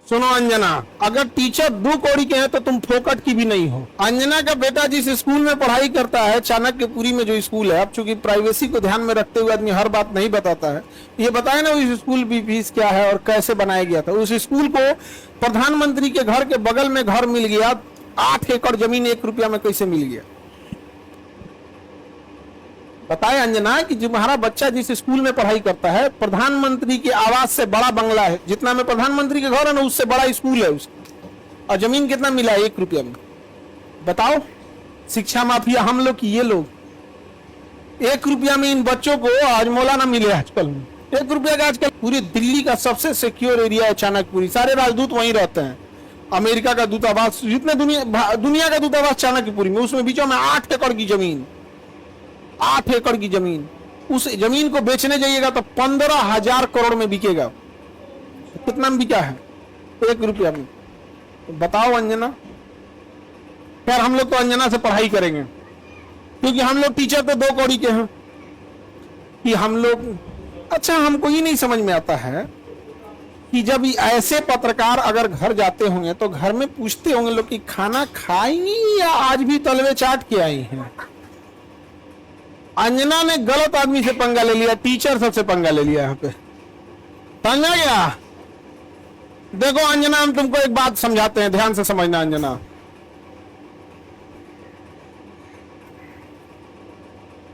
सुनो अंजना, अगर टीचर 2 कौड़ी के हैं तो तुम फोकट की भी नहीं हो। अंजना का बेटा जिस स्कूल में पढ़ाई करता है, चाणक्यपुरी में जो स्कूल है, अब चूंकि प्राइवेसी को ध्यान में रखते हुए आदमी हर बात नहीं बताता है, ये बताए ना उस स्कूल की फीस क्या है और कैसे बनाया गया था। उस स्कूल को प्रधानमंत्री के घर के बगल में घर मिल गया, 8 एकड़ जमीन 1 रुपया में कैसे मिल गया? बताए अंजना कि तुम्हारा बच्चा जिस स्कूल में पढ़ाई करता है, प्रधानमंत्री के आवास से बड़ा बंगला है, जितना में प्रधानमंत्री के घर है ना उससे बड़ा स्कूल है उसका, और जमीन कितना मिला है? 1 रुपया में। बताओ, शिक्षा माफिया हम लोग की ये लोग। 1 रुपया में इन बच्चों को हजमोला ना मिले आजकल में। 1 रुपया का आजकल पूरी दिल्ली का सबसे सिक्योर एरिया है चाणक्यपुरी, सारे राजदूत वहीं रहते हैं। अमेरिका का दूतावास, जितने दुनिया का दूतावास चाणक्यपुरी में, उसमें बीचों में 8 एकड़ की जमीन, 8 एकड़ की जमीन। उस जमीन को बेचने जाइएगा तो 15,000 करोड़ में बिकेगा। कितना में बिका है? 1 रुपया में। बताओ अंजना। खैर हम लोग तो अंजना से पढ़ाई करेंगे, क्योंकि हम लोग टीचर तो 2 कौड़ी के हैं कि हम लोग। अच्छा, हमको ये नहीं समझ में आता है कि जब ऐसे पत्रकार अगर घर जाते होंगे तो घर में पूछते होंगे लोग कि खाना खाई या आज भी तलवे चाट के आई हैं। अंजना ने गलत आदमी से पंगा ले लिया, टीचर सबसे पंगा ले लिया। यहाँ पे समझा गया? देखो अंजना, हम तुमको एक बात समझाते हैं, ध्यान से समझना अंजना।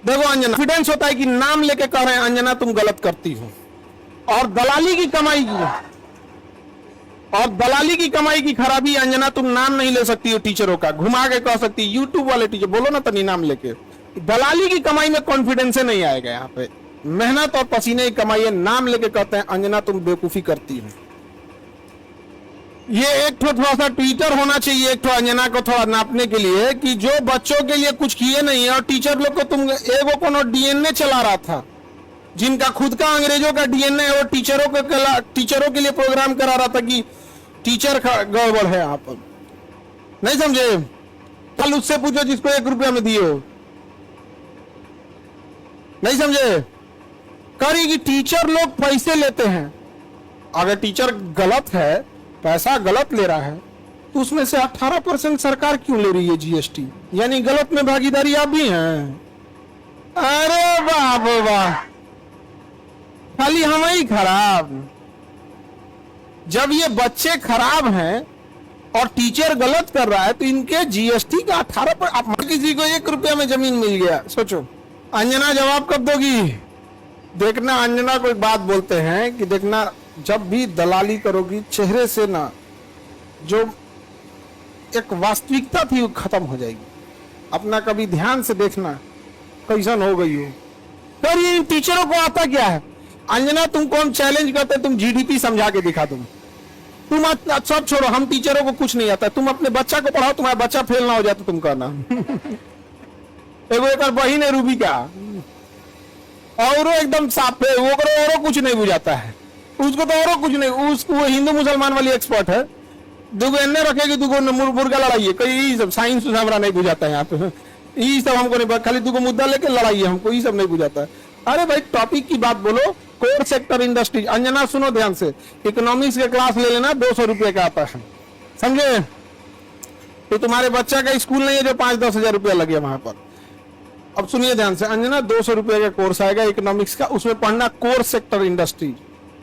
देखो अंजना, कॉन्फिडेंस होता है कि नाम लेके कह रहे हैं अंजना तुम गलत करती हो, और दलाली की कमाई की, और दलाली की कमाई की खराबी अंजना, तुम नाम नहीं ले सकती हो टीचरों का, घुमा के कह सकती। यूट्यूब वाले टीचर बोलो ना तनी नाम लेके। दलाली की कमाई में कॉन्फिडेंस नहीं आएगा। यहाँ पे मेहनत और पसीने की कमाई है, नाम लेके कहते हैं अंजना तुम बेवकूफी करती हो। ये एक थोड़ा सा ट्विटर होना चाहिए एक अंजना को थोड़ा नापने के लिए कि जो बच्चों के लिए कुछ किए नहीं है, और टीचर लोग को तुम एगो कोनो डीएनए चला रहा था, जिनका खुद का अंग्रेजों का डीएनए है, वो टीचरों के लिए प्रोग्राम करा रहा था कि टीचर गड़बड़ है। यहाँ पर नहीं समझे? कल उससे पूछो जिसको 1 रुपया में दिए हो। नहीं समझे? करी कि टीचर लोग पैसे लेते हैं। अगर टीचर गलत है, पैसा गलत ले रहा है, तो उसमें से 18% सरकार क्यों ले रही है जीएसटी? यानी गलत में भागीदारी आप भी हैं। अरे बाप वाह, खाली हम ही खराब। जब ये बच्चे खराब हैं और टीचर गलत कर रहा है, तो इनके जीएसटी का 18%। किसी को 1 रुपया में जमीन मिल गया, सोचो। अंजना जवाब कब दोगी? देखना, अंजना को एक बात बोलते हैं कि देखना, जब भी दलाली करोगी चेहरे से ना जो एक वास्तविकता थी वो खत्म हो जाएगी। अपना कभी ध्यान से देखना कैसन हो गई हो। पर ये टीचरों को आता क्या है? अंजना तुमको हम चैलेंज करते, तुम जीडीपी समझा के दिखा। तुम सब छोड़ो, हम टीचरों को कुछ नहीं आता। तुम अपने बच्चा को पढ़ाओ, तुम्हारा बच्चा फेल ना हो जाए तो तुम कहना। एगो एक बहिन है रूबी का, और एकदम साफ है, वो और कुछ नहीं बुझाता है उसको, तो और कुछ नहीं। उसको हिंदू मुसलमान वाली एक्सपर्ट है। 2 एन्ने रखेगी, 2 मुर्गा लड़ाई है, कई सब साइंस हमारा नहीं बुझाता है। यहाँ पे ये सब हमको नहीं, खाली 2 मुद्दा लेके लड़ाई है, हमको ये सब नहीं बुझाता है। अरे भाई टॉपिक की बात बोलो। Core sector industry. अंजना सुनो ध्यान से, इकोनॉमिक्स के क्लास ले लेना, 200 रुपये का आता है, समझे? ये तुम्हारे बच्चा का स्कूल नहीं है जो 5-10 हजार रुपया लगे वहां पर। अब सुनिए ध्यान से अंजना, 200 रुपये का कोर्स आएगा इकोनॉमिक्स का, उसमें पढ़ना core sector industries.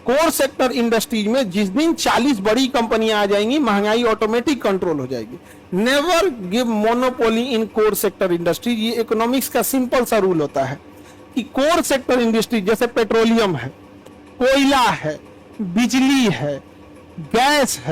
Core sector industries में जिस दिन 40 बड़ी कंपनियां आ जाएंगी, महंगाई ऑटोमेटिक कंट्रोल हो जाएगी। नेवर गिव मोनोपोली इन कोर सेक्टर इंडस्ट्रीज। ये इकोनॉमिक्स का सिंपल सा रूल होता है कि कोर सेक्टर इंडस्ट्री जैसे पेट्रोलियम है, कोयला है, बिजली है, गैस है,